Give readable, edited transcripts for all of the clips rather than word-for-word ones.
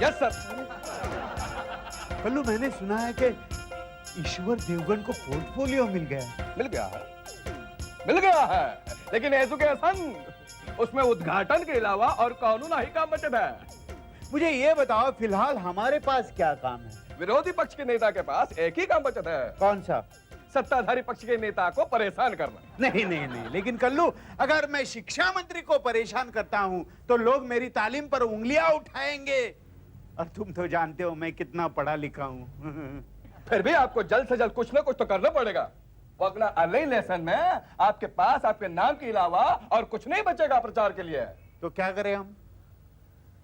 Yes sir. Kullu, मैंने सुना है कि ईश्वर देवगन को पोर्टफोलियो मिल गया है। मिल गया है, लेकिन एजुकेशन उसमें उद्घाटन के अलावा और कानून ही काम बचत है। मुझे ये बताओ, फिलहाल हमारे पास क्या काम है? विरोधी पक्ष के नेता के पास एक ही काम बचत है। कौन सा? सत्ताधारी पक्ष के नेता को परेशान करना। नहीं नहीं नहीं, लेकिन कल्लू, अगर मैं शिक्षा मंत्री को परेशान करता हूं तो लोग मेरी तालीम पर उंगलियां उठाएंगे, और तुम तो जानते हो मैं कितना पढ़ा लिखा हूं। फिर भी आपको जल्द से जल्द कुछ ना कुछ तो करना पड़ेगा, वरना अगले इलेक्शन में आपके पास आपके नाम के अलावा और कुछ नहीं बचेगा प्रचार के लिए। तो क्या करें हम?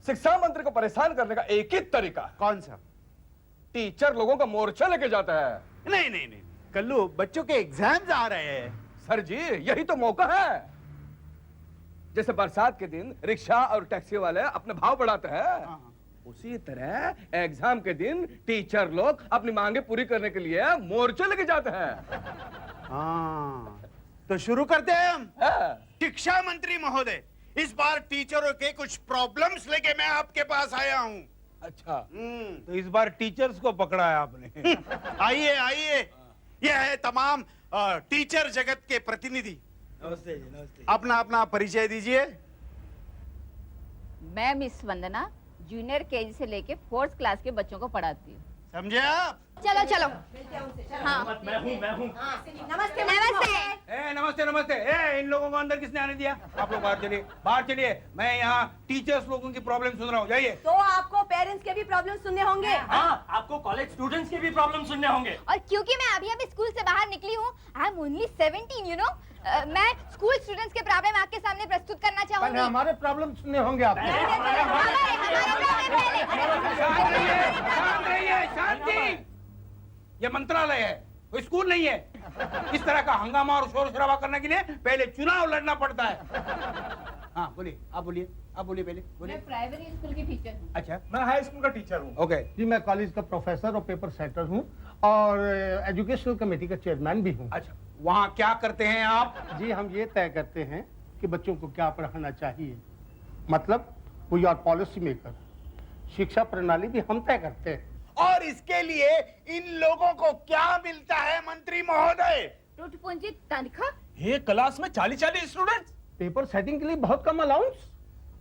शिक्षा मंत्री को परेशान करने का एक ही तरीका। कौन सा? टीचर लोगों का मोर्चा लेके जाता है। नहीं नहीं नहीं कल्लू, बच्चों के एग्जाम्स आ रहे हैं। सर जी, यही तो मौका है। जैसे बरसात के दिन रिक्शा और टैक्सी वाले अपने भाव बढ़ाते हैं, उसी तरह एग्जाम के दिन टीचर लोग अपनी मांगे पूरी करने के लिए मोर्चा लेके जाते हैं। हाँ, तो शुरू करते हैं हम। शिक्षा मंत्री महोदय, इस बार टीचरों के कुछ प्रॉब्लम्स लेके मैं आपके पास आया हूँ। अच्छा, तो इस बार टीचर्स को पकड़ा है आपने। आइए आइए, ये है तमाम टीचर जगत के प्रतिनिधि। नमस्ते जी, नमस्ते। अपना अपना परिचय दीजिए। मैं मिस वंदना जूनियर केजी से लेके 4th क्लास के बच्चों को पढ़ाती हूँ। समझे आप? चलो चलो। हाँ। मैं हूँ। नमस्ते नमस्ते। नमस्ते नमस्ते। इन लोगों को अंदर किसने आने दिया? आप लोग बाहर चलिए। मैं यहाँ टीचर्स लोगों की प्रॉब्लम सुन रहा हूँ, जाइए। तो आपको पेरेंट्स के भी प्रॉब्लम सुनने होंगे। हाँ, आपको कॉलेज स्टूडेंट्स के भी प्रॉब्लम सुनने होंगे। और क्योंकि मैं अभी स्कूल से बाहर निकली हूँ, I am only 17 you know, मैं स्कूल स्टूडेंट्स के प्रॉब्लम आपके सामने प्रस्तुत करना चाहूंगी। हमारे प्रॉब्लम सुनने होंगे आप। शांति। ये मंत्रालय है, कोई स्कूल नहीं है। इस तरह का हंगामा और शोर शराबा करने के लिए पहले चुनाव लड़ना पड़ता है। हाँ बोलिए, आप बोलिए पहले बोलिए। मैं प्राइमरी स्कूल की टीचर हूँ। अच्छा, मैं हाई स्कूल का टीचर हूँ। ओके। जी, मैं कॉलेज का प्रोफेसर और पेपर सेटर हूँ और एजुकेशनल कमेटी का चेयरमैन भी हूँ। अच्छा, वहाँ क्या करते हैं आप? जी, हम ये तय करते हैं कि बच्चों को क्या पढ़ाना चाहिए, मतलब वी आर पॉलिसी मेकर। शिक्षा प्रणाली भी हम तय करते हैं। और इसके लिए इन लोगों को क्या मिलता है मंत्री महोदय? टूटपूंजी तनख्वाह। ये क्लास में 40 स्टूडेंट्स, पेपर सेटिंग के लिए बहुत कम allowance,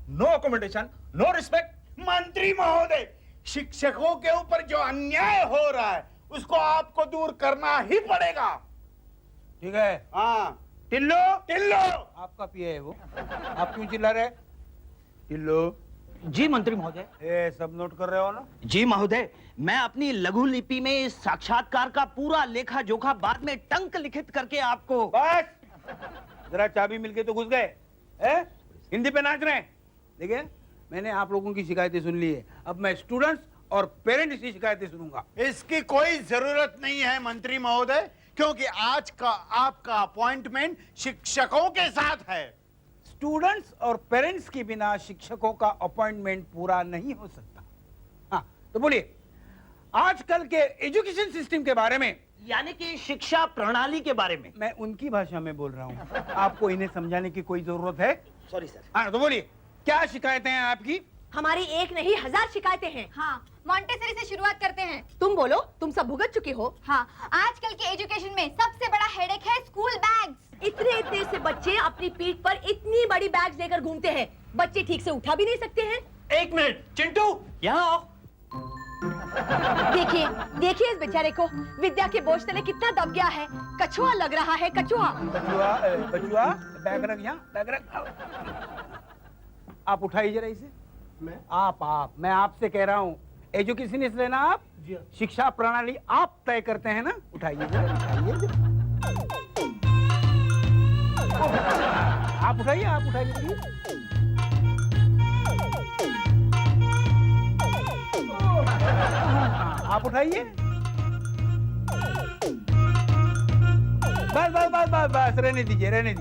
no accommodation, no respect. मंत्री महोदय, शिक्षकों के ऊपर जो अन्याय हो रहा है उसको आपको दूर करना ही पड़ेगा। ठीक है। हाँ। टिल्लो, आपका पीए है वो। आप क्यों चिल्ला रहे? टिल्लो। जी मंत्री महोदय। ये सब नोट कर रहे हो ना? जी महोदय, मैं अपनी लघु लिपि में इस साक्षात्कार का पूरा लेखा जोखा बाद में टंक लिखित करके आपको। बस, जरा चाबी मिलके तो घुस गए। हिंदी पे नाच रहे हैं। देखिए, मैंने आप लोगों की शिकायतें सुन ली है, अब मैं स्टूडेंट्स और पेरेंट्स की शिकायतें सुनूंगा। इसकी कोई जरूरत नहीं है मंत्री महोदय, क्योंकि आज का आपका अपॉइंटमेंट शिक्षकों के साथ है। स्टूडेंट्स और पेरेंट्स के बिना शिक्षकों का अपॉइंटमेंट पूरा नहीं हो सकता। हाँ, तो बोलिए, आजकल के एजुकेशन सिस्टम के बारे में, यानी कि शिक्षा प्रणाली के बारे में। मैं उनकी भाषा में बोल रहा हूँ, आपको इन्हें समझाने की कोई जरूरत है? Sorry sir. हाँ, तो बोलिए, क्या शिकायतें हैं आपकी? हमारी एक नहीं 1000 शिकायतें हैं। हाँ, मॉन्टेसरी से शुरुआत करते हैं। तुम बोलो, तुम सब भुगत चुके हो। हाँ, आजकल के एजुकेशन में सबसे बड़ा हेडेक है स्कूल बैग्स। इतने से बच्चे अपनी पीठ पर इतनी बड़ी बैग लेकर घूमते हैं, बच्चे ठीक से उठा भी नहीं सकते हैं। एक मिनट, चिंटू यहाँ आओ। देखिए इस बेचारे को, विद्या के बोझ तले कितना दब गया है। कछुआ लग रहा है, कछुआ। बचुआ, बैग रख यहाँ, बैग रख। आप उठाइए जरा इसे। मैं आपसे कह रहा हूँ, एजुकेशन इस लेना आप, शिक्षा प्रणाली आप तय करते हैं ना। उठाइए जरा, आप उठाइए आप उठाइए। बस रहने दीजिए।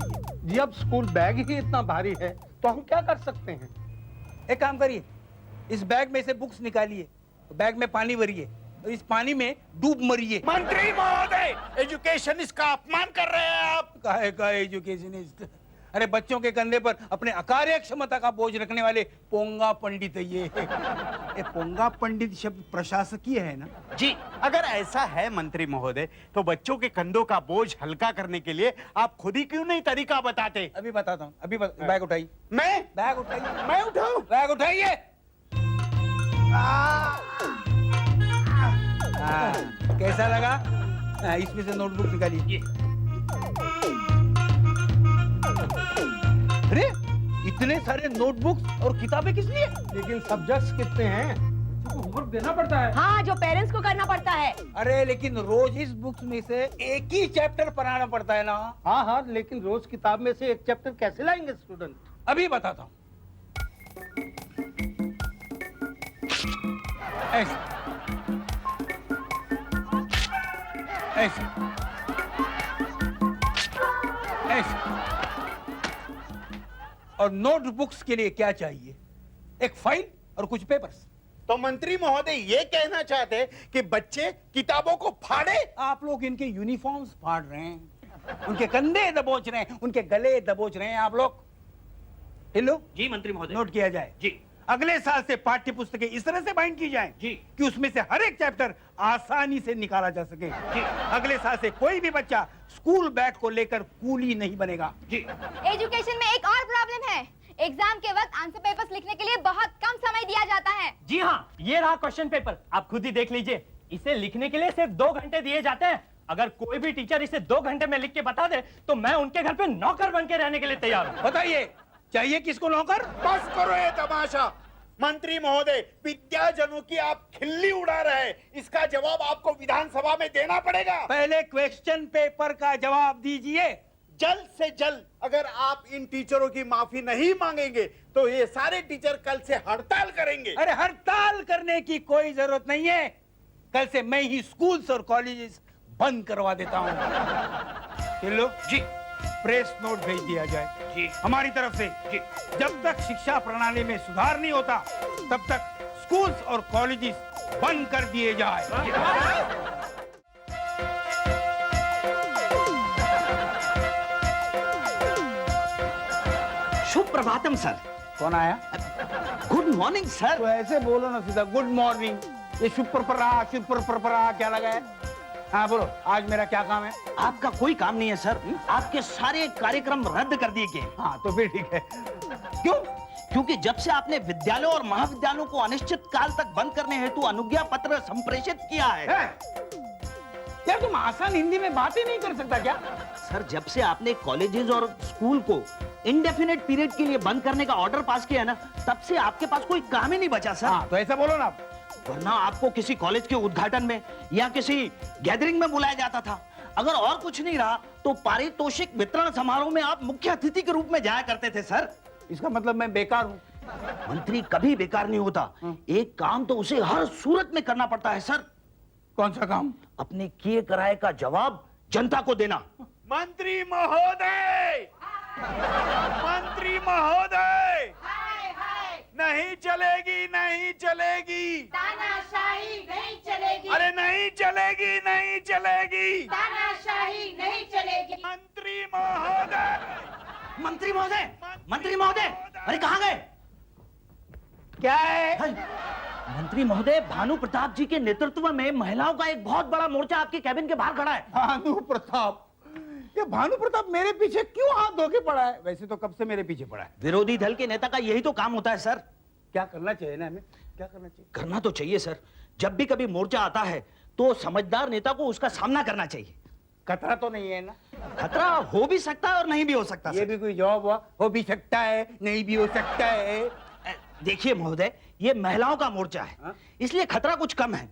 जी, अब स्कूल बैग ही इतना भारी है तो हम क्या कर सकते हैं? एक काम करिए, इस बैग में से बुक्स निकालिए, बैग में पानी भरिए और इस पानी में डूब मरिए। मंत्री महोदय, एजुकेशनिस्ट का अपमान कर रहे हैं आप। काहे का एजुकेशनिस्ट? अरे बच्चों के कंधे पर अपने अकार्य क्षमता का बोझ रखने वाले पोंगा पंडित है ये पोंगा पंडित शब्द प्रशासकीय है ना? जी अगर ऐसा है मंत्री महोदय, तो बच्चों के कंधों का बोझ हल्का करने के लिए आप खुद ही क्यों नहीं तरीका बताते? अभी बताता हूँ, बैग उठाइए, मैं बैग उठाइए, मैं उठाऊं? बैग उठाइए। कैसा लगा? इसमें से नोटबुक निकालिए। अरे इतने सारे नोटबुक्स और किताबें किस लिए? लेकिन सब्जेक्ट्स कितने हैं? होमवर्क देना पड़ता है। हाँ, जो पेरेंट्स को करना पड़ता है। अरे लेकिन रोज इस बुक्स में से एक ही चैप्टर पढ़ाना पड़ता है ना? हाँ हाँ, लेकिन रोज किताब में से एक चैप्टर कैसे लाएंगे स्टूडेंट? अभी बताता हूँ। ऐसे ऐसे ऐसे। और नोटबुक्स के लिए क्या चाहिए? एक फाइल और कुछ पेपर्स। तो मंत्री महोदय ये कहना चाहते हैं कि बच्चे किताबों को फाड़े? आप लोग इनके यूनिफॉर्म्स फाड़ रहे हैं, उनके कंधे दबोच रहे हैं, उनके गले दबोच रहे हैं आप लोग। हेलो जी मंत्री महोदय। नोट किया जाए जी अगले साल से पाठ्य पुस्तकें इस तरह से बाइंड की जाएं जी कि उसमें से हर एक चैप्टर आसानी से निकाला जा सके। जी अगले साल से कोई भी बच्चा स्कूल बैग को लेकर कूली नहीं बनेगा। जी एजुकेशन में एक और प्रॉब्लम है। एग्जाम के वक्त आंसर पेपर्स लिखने के लिए बहुत कम समय दिया जाता है। जी हाँ, ये रहा क्वेश्चन पेपर, आप खुद ही देख लीजिए। इसे लिखने के लिए सिर्फ 2 घंटे दिए जाते हैं। अगर कोई भी टीचर इसे 2 घंटे में लिख के बता दे तो मैं उनके घर पे नौकर बन के रहने के लिए तैयार हूँ। बताइए चाहिए किसको नौकर? बस करो ये तमाशा। मंत्री महोदय, विद्याजनों की आप खिल्ली उड़ा रहे हैं, इसका जवाब आपको विधानसभा में देना पड़ेगा। पहले क्वेश्चन पेपर का जवाब दीजिए। जल्द से जल्द अगर आप इन टीचरों की माफी नहीं मांगेंगे तो ये सारे टीचर कल से हड़ताल करेंगे। अरे हड़ताल करने की कोई जरूरत नहीं है। कल से मैं ही स्कूल्स और कॉलेजेस बंद करवा देता हूँ। हेलो जी प्रेस नोट भेज दिया जाए जी हमारी तरफ से। जी जब तक शिक्षा प्रणाली में सुधार नहीं होता तब तक स्कूल्स और कॉलेजेस बंद कर दिए जाए। शुभ प्रभातम सर। कौन आया? Good morning sir. तो ऐसे बोलो ना सीधा, गुड मॉर्निंग। ये शुक्र क्या लगा है? हाँ बोलो, आज मेरा क्या काम है? आपका कोई काम नहीं है सर, आपके सारे कार्यक्रम रद्द कर दिए गए। हाँ तो फिर ठीक है। क्यों? क्योंकि जब से आपने विद्यालयों और महाविद्यालयों को अनिश्चित काल तक बंद करने हेतु अनुज्ञा पत्र संप्रेषित किया है। यार तुम आसान हिंदी में बात ही नहीं कर सकता क्या? सर जब से आपने कॉलेजेस और स्कूल को इंडेफिनेट पीरियड के लिए बंद करने का ऑर्डर पास किया ना, तब से आपके पास कोई काम ही नहीं बचा सर। हाँ तो ऐसा बोलो ना आप। वरना आपको किसी कॉलेज के उद्घाटन में या किसी गैदरिंग में बुलाया जाता था। अगर और कुछ नहीं रहा तो पारितोषिक वितरण समारोह में आप मुख्य अतिथि के रूप में जाया करते थे सर। इसका मतलब मैं बेकार हूँ? मंत्री कभी बेकार नहीं होता। एक काम तो उसे हर सूरत में करना पड़ता है सर। कौन सा काम? अपने किए कराए का जवाब जनता को देना। मंत्री महोदय, मंत्री महोदय, नहीं चलेगी, नहीं चलेगी, तानाशाही नहीं चलेगी। अरे नहीं चलेगी, नहीं चलेगी, तानाशाही नहीं चलेगी। मंत्री महोदय, मंत्री महोदय, मंत्री महोदय, अरे कहाँ गए? क्या है? मंत्री महोदय, भानु प्रताप जी के नेतृत्व में महिलाओं का एक बहुत बड़ा मोर्चा आपके कैबिन के बाहर खड़ा है। भानु प्रताप? ये भानु प्रताप मेरे पीछे क्यों हाथ धो के पड़ा है? वैसे तो कब से मेरे पीछे पड़ा है। विरोधी दल के नेता का यही तो काम होता है सर। क्या करना चाहिए ना हमें? क्या करना चाहिए? करना तो चाहिए सर। जब भी कभी मोर्चा आता है तो समझदार नेता को उसका सामना करना चाहिए। खतरा तो नहीं है ना? खतरा हो भी सकता है और नहीं भी हो सकता ये सर। भी कोई जवाब हुआ? हो भी सकता है, नहीं भी हो सकता है। देखिए महोदय, ये महिलाओं का मोर्चा है, हाँ? इसलिए खतरा कुछ कम है।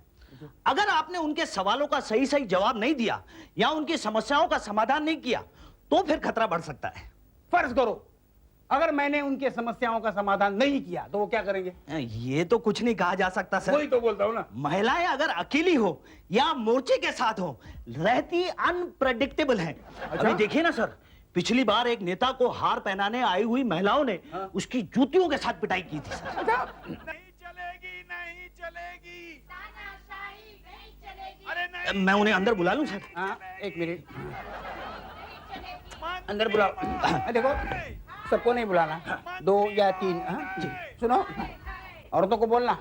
अगर आपने उनके सवालों का सही सही जवाब नहीं दिया या उनकी समस्याओं का समाधान नहीं किया तो फिर खतरा बढ़ सकता है। फर्ज करो अगर मैंने उनके समस्याओं का समाधान नहीं किया तो वो क्या करेंगे? ये तो कुछ नहीं कहा जा सकता सर। वही तो बोलता हूँ ना। महिलाएं अगर अकेली हो या मोर्चे के साथ हो, रहती अनप्रेडिक्टेबल हैं। अभी देखिए ना सर, पिछली बार एक नेता को हार पहनाने आई हुई महिलाओं ने उसकी जूतियों के साथ पिटाई की थी सर। नहीं चलेगी, नहीं चलेगी, तानाशाही नहीं चलेगी। अरे नहीं, मैं उन्हें अंदर बुला लूं सर? हाँ एक मिनट। अंदर बुलाओ। देखो सबको नहीं बुलाना, 2 या 3। जी सुनो, औरतों को बोलना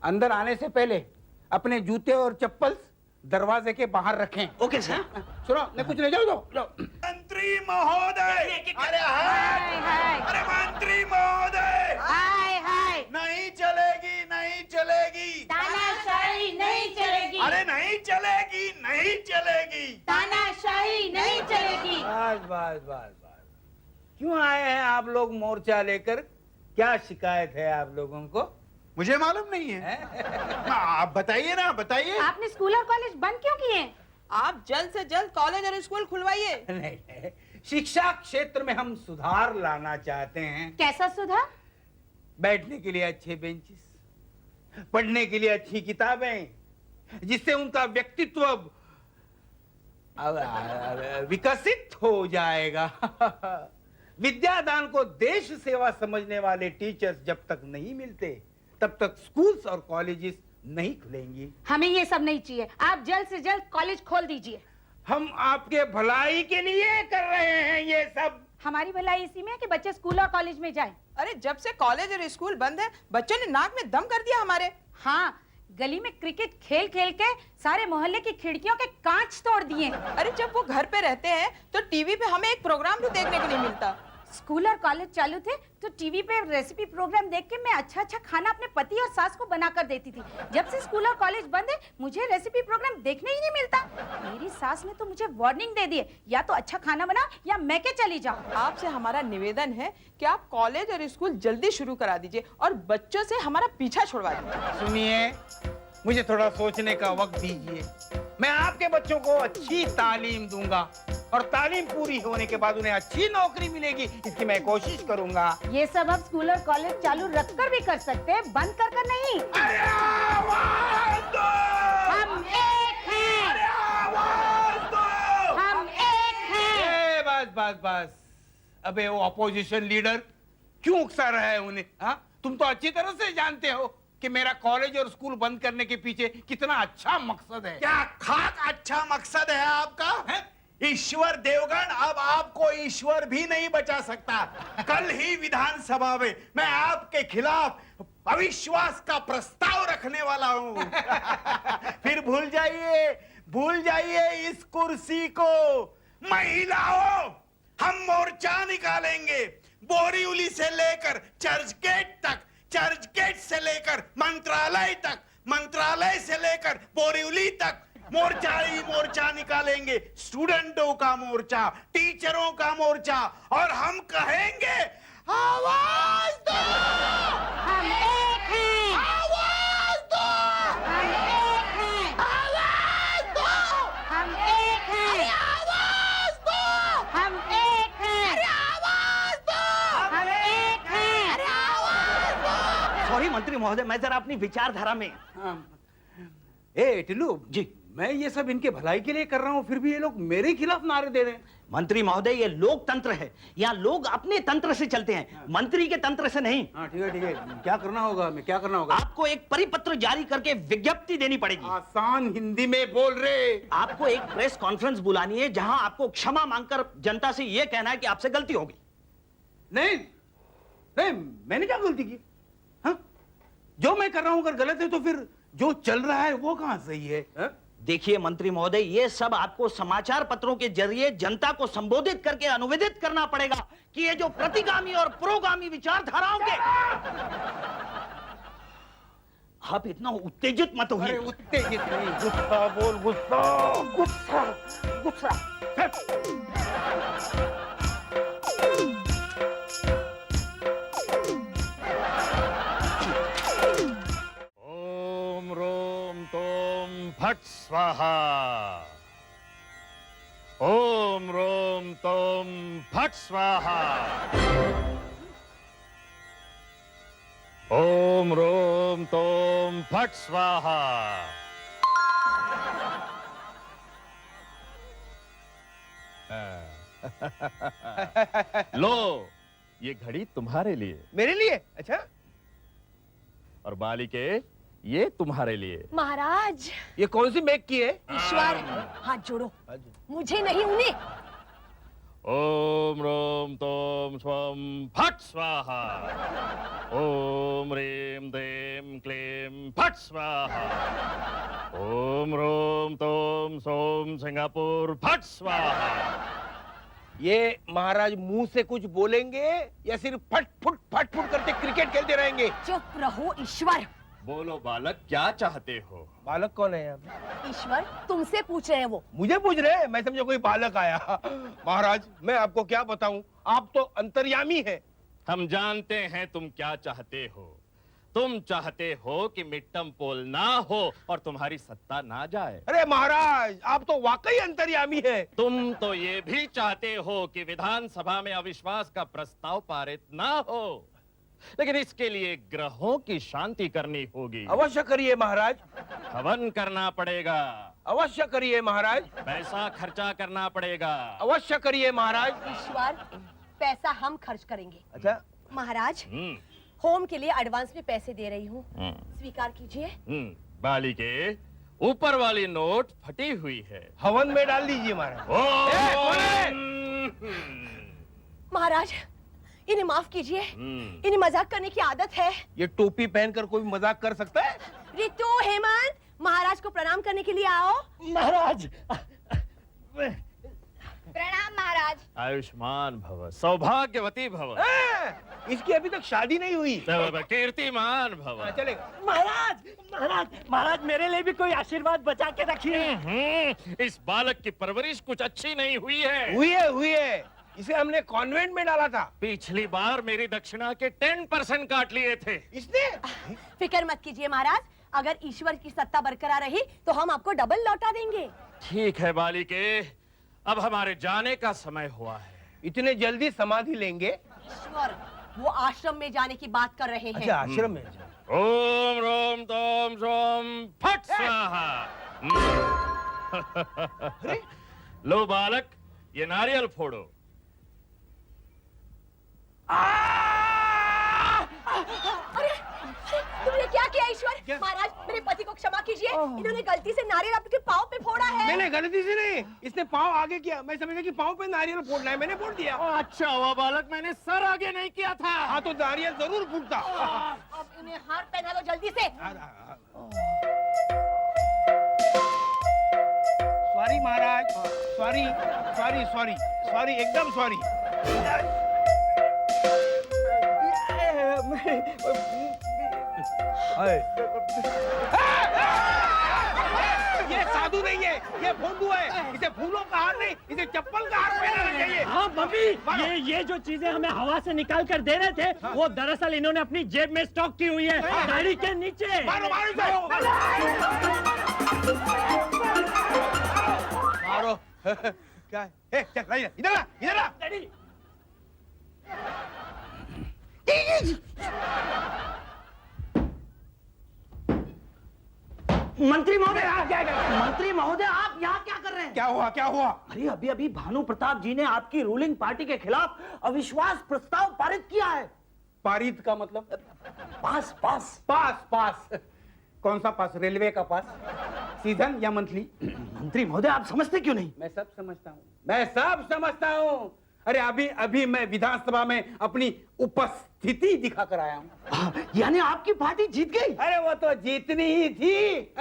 अंदर आने से पहले अपने जूते और चप्पल दरवाजे के बाहर रखें। Okay sir. सुनो, नहीं कुछ ले जाओ, जाओ। मंत्री महोदय, अरे हाय, अरे मंत्री महोदय, हाय हाय, नहीं चलेगी, नहीं चलेगी, तानाशाही नहीं चलेगी, अरे नहीं चलेगी, नहीं चलेगी। तानाशाही नहीं चलेगी। बस बस बस बस, क्यों आए हैं आप लोग मोर्चा लेकर? क्या शिकायत है आप लोगों को? मुझे मालूम नहीं है। आप बताइए ना, बताइए। आपने स्कूल और कॉलेज बंद क्यों किए? आप जल्द से जल्द कॉलेज और स्कूल खुलवाइए। नहीं, शिक्षा क्षेत्र में हम सुधार लाना चाहते हैं। कैसा सुधार? बैठने के लिए अच्छे बेंचेस, पढ़ने के लिए अच्छी किताबें, जिससे उनका व्यक्तित्व विकसित हो जाएगा। विद्यादान को देश सेवा समझने वाले टीचर्स जब तक नहीं मिलते तब तक स्कूल्स और कॉलेजेस नहीं खुलेंगी। हमें ये सब नहीं चाहिए, आप जल्द से जल्द कॉलेज खोल दीजिए। हम आपके भलाई के लिए कर रहे हैं ये सब। हमारी भलाई इसी में है कि बच्चे स्कूल और कॉलेज में जाएं। अरे जब से कॉलेज और स्कूल बंद है, बच्चों ने नाक में दम कर दिया हमारे। हाँ, गली में क्रिकेट खेल खेल के सारे मोहल्ले की खिड़कियों के कांच तोड़ दिए। अरे जब वो घर पे रहते हैं तो टीवी पे हमें एक प्रोग्राम भी देखने को नहीं मिलता। स्कूल और कॉलेज चालू थे तो टीवी पे रेसिपी प्रोग्राम देख के मैं अच्छा अच्छा खाना अपने पति और सास को बनाकर देती थी। जब से स्कूल और कॉलेज बंद है, मुझे रेसिपी प्रोग्राम देखने ही नहीं मिलता। मेरी सास ने तो मुझे वार्निंग दे दी है, या तो अच्छा खाना बनाओ या मैके चली जाओ। आपसे हमारा निवेदन है कि आप कॉलेज और स्कूल जल्दी शुरू करा दीजिए और बच्चों से हमारा पीछा छुड़वा दीजिए। सुनिए, मुझे थोड़ा सोचने का वक्त दीजिए। मैं आपके बच्चों को अच्छी तालीम दूंगा और तालीम पूरी होने के बाद उन्हें अच्छी नौकरी मिलेगी, इसकी मैं कोशिश करूंगा। ये सब अब स्कूल और कॉलेज चालू रखकर भी कर सकते हैं, बंद कर कर नहीं। अरे आवाज दो! हम एक हैं, अरे आवाज दो! हम एक हैं। बस बस, अबे वो अपोजिशन लीडर क्यों उकसा रहा है उन्हें? हाँ, तुम तो अच्छी तरह से जानते हो कि मेरा कॉलेज और स्कूल बंद करने के पीछे कितना अच्छा मकसद है। क्या खाक अच्छा मकसद है आपका? है? ईश्वर देवगन, अब आपको ईश्वर भी नहीं बचा सकता। कल ही विधानसभा में मैं आपके खिलाफ अविश्वास का प्रस्ताव रखने वाला हूं। फिर भूल जाइए इस कुर्सी को। महिलाओं, हम मोर्चा निकालेंगे, बोरीउली से लेकर चर्च गेट तक, चर्च गेट से लेकर मंत्रालय तक, मंत्रालय से लेकर बोरीउली तक मोर्चा ही मोर्चा निकालेंगे। स्टूडेंटों का मोर्चा, टीचरों का मोर्चा, और हम कहेंगे आवाज दो! हम एक हैं, आवाज दो! हम एक हैं, आवाज दो! हम एक हैं, आवाज दो! हम एक हैं, आवाज दो! हम एक हैं। सॉरी मंत्री महोदय, मैं जरा अपनी विचारधारा में। ए टिल्लू जी, मैं ये सब इनके भलाई के लिए कर रहा हूँ, फिर भी ये लोग मेरे खिलाफ नारे दे रहे हैं। मंत्री महोदय, ये लोकतंत्र है, यहाँ लोग अपने तंत्र से चलते हैं, मंत्री के तंत्र से नहीं। हाँ ठीक है, क्या करना होगा? मैं क्या करना होगा? आपको एक परिपत्र जारी करके विज्ञप्ति देनी पड़ेगी। आसान हिंदी में बोल रहे। आपको एक प्रेस कॉन्फ्रेंस बुलानी है जहां आपको क्षमा मांगकर जनता से यह कहना है कि आपसे गलती होगी। नहीं, मैंने क्या गलती की? हाँ? जो मैं कर रहा हूं अगर गलत है तो फिर जो चल रहा है वो कहां सही है? हाँ? देखिए मंत्री महोदय, ये सब आपको समाचार पत्रों के जरिए जनता को संबोधित करके अनुवेदित करना पड़ेगा कि ये जो प्रतिगामी और पुरोगामी विचारधाराओं के। आप इतना उत्तेजित मत अरे होइए। उत्तेजित नहीं, गुस्सा बोल, गुस्सा गुस्सा गुस्सा। ओम रोम तोम फट स्वाहा। ओम रोम तोम फट स्वाहा। ओम रोम तोम फट स्वाहा। लो, ये घड़ी तुम्हारे लिए। मेरे लिए? अच्छा, और मालिके, ये तुम्हारे लिए। महाराज, ये कौन सी मेक की है? ईश्वर, हाथ जोड़ो। मुझे नहीं, उन्हें। ओम रोम तोम स्वम फट स्वाहा। ओम ह्रीम देम क्लीम फट स्वाहा। ओम रोम तोम सोम सिंगापुर फट स्वाहा। ये महाराज मुंह से कुछ बोलेंगे या सिर्फ फट फुट करते क्रिकेट खेलते रहेंगे? चुप रहो ईश्वर। बोलो बालक, क्या चाहते हो? बालक कौन है यहाँ पे? ईश्वर तुमसे पूछ रहे हैं वो। मुझे पूछ रहे हैं? मैं समझा कोई बालक आया। महाराज मैं आपको क्या बताऊं, आप तो अंतर्यामी हैं। हम जानते हैं तुम क्या चाहते हो। तुम चाहते हो कि मिट्टम पोल ना हो और तुम्हारी सत्ता ना जाए। अरे महाराज आप तो वाकई अंतर्यामी हैं। तुम तो ये भी चाहते हो कि विधानसभा में अविश्वास का प्रस्ताव पारित ना हो, लेकिन इसके लिए ग्रहों की शांति करनी होगी। अवश्य करिए महाराज। हवन करना पड़ेगा। अवश्य करिए महाराज। पैसा खर्चा करना पड़ेगा। अवश्य करिए महाराज। ईश्वर पैसा हम खर्च करेंगे। अच्छा महाराज हम्म, होम के लिए एडवांस में पैसे दे रही हूँ, स्वीकार कीजिए। बालिके, ऊपर वाली नोट फटी हुई है। हवन में डाल दीजिए महाराज। महाराज इन्हें माफ कीजिए, इन्हें मजाक करने की आदत है। ये टोपी पहनकर कोई मजाक कर सकता है? रितु, हेमंत, महाराज को प्रणाम करने के लिए आओ। महाराज प्रणाम महाराज। आयुष्मान भव, सौभाग्यवती भव, इसकी अभी तक शादी नहीं हुई। कीर्तिमान भव। चलेगा। महाराज महाराज महाराज मेरे लिए भी कोई आशीर्वाद बचा के रखिए। इस बालक की परवरिश कुछ अच्छी नहीं हुई है। हुई है। इसे हमने कॉन्वेंट में डाला था। पिछली बार मेरी दक्षिणा के 10% काट लिए थे। इसने? फिक्र मत कीजिए महाराज, अगर ईश्वर की सत्ता बरकरार रही तो हम आपको डबल लौटा देंगे। ठीक है बालिके, अब हमारे जाने का समय हुआ है। इतने जल्दी समाधि लेंगे? ईश्वर वो आश्रम में जाने की बात कर रहे हैं। अच्छा आश्रम में। ओम रोम तोम सोम फट स्वाहा। लो बालक, ये नारियल फोड़ो। अरे तुमने क्या किया ईश्वर? महाराज मेरे पति को क्षमा कीजिए, इन्होंने गलती से नारियल आपके पाँव पे फोड़ा है। मैंने गलती से नहीं, इसने पाँव आगे किया। मैं समझा कि पाँव पे नारियल फोड़ना है, मैंने फोड़ दिया। अच्छा हुआ बालक, मैंने सर आगे नहीं किया था। हाँ तो नारियल जरूर फूटता। अब इन्हें हार पहना लो जल्दी से। सॉरी महाराज, सॉरी सॉरी सॉरी सॉरी, एकदम सॉरी। ये साधु नहीं है, ये भोंदू है। इसे फूलों का हार नहीं, इसे चप्पल का हार पहनाना चाहिए। हाँ मम्मी, ये जो चीजें हमें हवा से निकाल कर दे रहे थे, वो दरअसल इन्होंने अपनी जेब में स्टॉक की हुई है, गाड़ी के नीचे। मारो मारो इसे। मारो। क्या है? चल इधर आ, इधर आ। मंत्री महोदय, मंत्री महोदय आप यहाँ क्या कर रहे हैं? क्या हुआ क्या हुआ? अरे अभी अभी भानु प्रताप जी ने आपकी रूलिंग पार्टी के खिलाफ अविश्वास प्रस्ताव पारित किया है। पारित का मतलब? पास पास पास पास। कौन सा पास? रेलवे का पास? सीजन या मंथली? मंत्री महोदय आप समझते क्यों नहीं? मैं सब समझता हूँ, मैं सब समझता हूँ। अरे अभी अभी मैं विधानसभा में अपनी उपस्थिति दिखा कर आया हूँ। यानी आपकी पार्टी जीत गई? अरे वो तो जीतनी ही थी।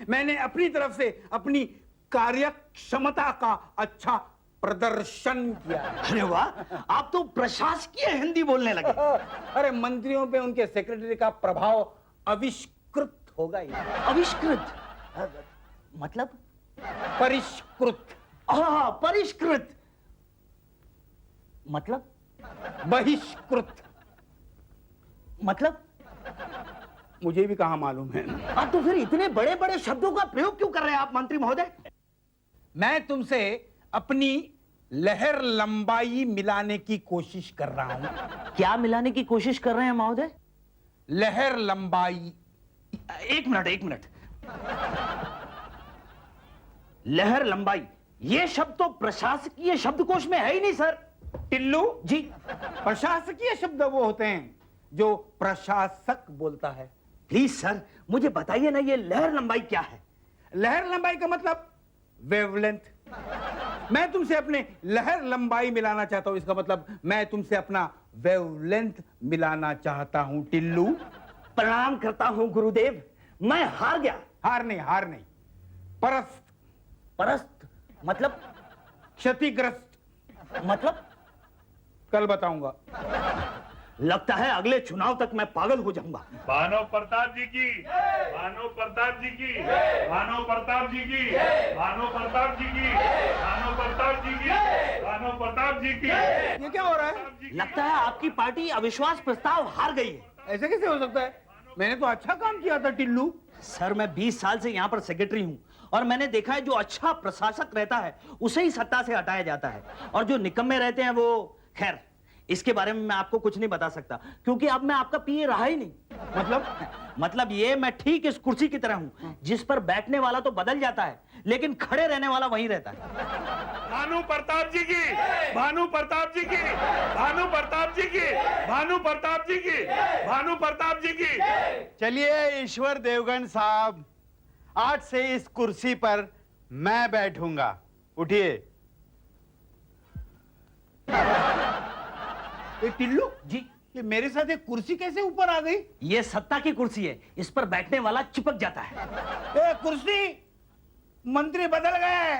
मैंने अपनी तरफ से अपनी कार्य क्षमता का अच्छा प्रदर्शन किया। अरे वाह, आप तो प्रशासकीय हिंदी बोलने लगे। अरे मंत्रियों पे उनके सेक्रेटरी का प्रभाव आविष्कृत होगा ही। आविष्कृत मतलब? परिष्कृत। हाँ, परिष्कृत मतलब? बहिष्कृत मतलब? मुझे भी कहाँ मालूम है। आप तो फिर इतने बड़े बड़े शब्दों का प्रयोग क्यों कर रहे हैं आप मंत्री महोदय? मैं तुमसे अपनी लहर लंबाई मिलाने की कोशिश कर रहा हूं। क्या मिलाने की कोशिश कर रहे हैं महोदय? लहर लंबाई। एक मिनट। लहर लंबाई, ये शब्द तो प्रशासकीय शब्दकोश में है ही नहीं सर। टिल्लू जी, प्रशासकीय शब्द वो होते हैं जो प्रशासक बोलता है। प्लीज सर मुझे बताइए ना, ये लहर लंबाई क्या है? लहर लंबाई का मतलब वेवलेंथ। मैं तुमसे अपने लहर लंबाई मिलाना चाहता हूं, इसका मतलब मैं तुमसे अपना वेवलेंथ मिलाना चाहता हूं टिल्लू। प्रणाम करता हूं गुरुदेव, मैं हार गया। हार नहीं, परस्त, परस्त मतलब? क्षतिग्रस्त। मतलब कल बताऊंगा। लगता है अगले चुनाव तक मैं पागल हो जाऊंगा। भानु प्रताप जी की, भानु प्रताप जी की, भानु प्रताप जी की, भानु प्रताप जी की, भानु प्रताप जी की, भानु प्रताप जी की। ये क्या हो रहा है? लगता है आपकी पार्टी अविश्वास प्रस्ताव हार गई है। ऐसे कैसे हो सकता है? मैंने तो अच्छा काम किया था टिल्लू। सर, मैं 20 साल से यहाँ पर सेक्रेटरी हूँ और मैंने देखा है जो अच्छा प्रशासक रहता है उसे ही सत्ता से हटाया जाता है, और जो निकम्मे रहते हैं वो, खैर इसके बारे में मैं आपको कुछ नहीं बता सकता क्योंकि अब मैं आपका पीए रहा ही नहीं। मतलब ये, मैं ठीक इस कुर्सी की तरह हूं जिस पर बैठने वाला तो बदल जाता है लेकिन खड़े रहने वाला वहीं रहता है। भानु प्रताप जी की, भानु प्रताप जी की, भानु प्रताप जी की, भानु प्रताप जी की, भानु प्रताप जी की। चलिए ईश्वर देवगन साहब, आज से इस कुर्सी पर मैं बैठूंगा। उठिए। टिल्लू जी, ये मेरे साथ एक कुर्सी कैसे ऊपर आ गई? ये सत्ता की कुर्सी है, इस पर बैठने वाला चिपक जाता है। ए कुर्सी, मंत्री बदल गए।